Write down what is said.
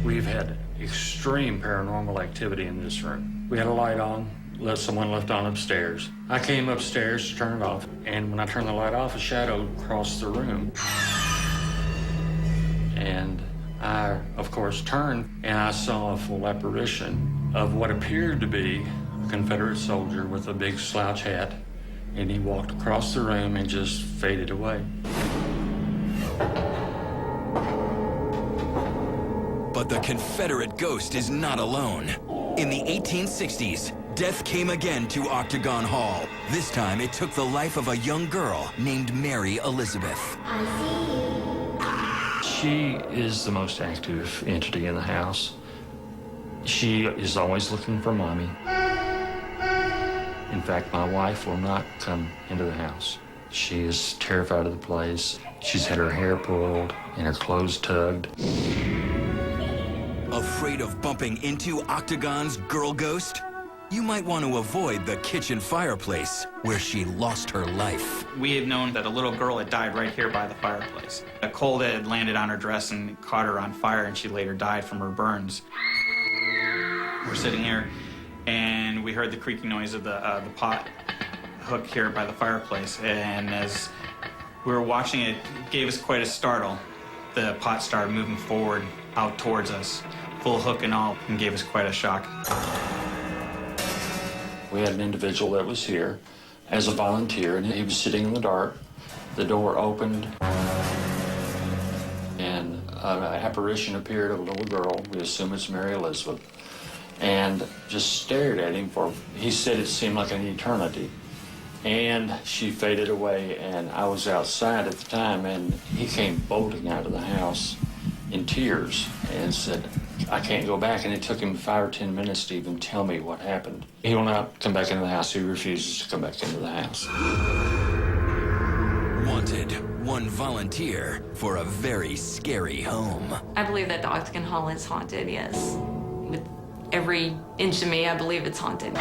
We've had extreme paranormal activity in this room. We had a light on, someone left on upstairs. I came upstairs to turn it off, and when I turned the light off, a shadow crossed the room. And I, of course, turned, and I saw a full apparition of what appeared to be a Confederate soldier with a big slouch hat, and he walked across the room and just faded away. But the Confederate ghost is not alone. In the 1860s, death came again to Octagon Hall. This time, it took the life of a young girl named Mary Elizabeth. She is the most active entity in the house. She is always looking for mommy. In fact, my wife will not come into the house. She is terrified of the place. She's had her hair pulled and her clothes tugged. Afraid of bumping into Octagon's girl ghost? You might want to avoid the kitchen fireplace, where she lost her life. We had known that a little girl had died right here by the fireplace. A coal that had landed on her dress and caught her on fire, and she later died from her burns. We're sitting here, and we heard the creaking noise of the pot hook here by the fireplace. And as we were watching it, it gave us quite a startle. The pot started moving forward out towards us, full hook and all, and gave us quite a shock. We had an individual that was here as a volunteer, and he was sitting in the dark. The door opened, and an apparition appeared of a little girl. We assume it's Mary Elizabeth, and just stared at him for, he said it seemed like an eternity. And she faded away, and I was outside at the time, and he came bolting out of the house in tears and said, I can't go back. And it took him 5 or 10 minutes to even tell me what happened. He will not come back into the house. He refuses to come back into the house. Wanted, one volunteer for a very scary home. I believe that the Octagon Hall is haunted, yes. With every inch of me, I believe it's haunted.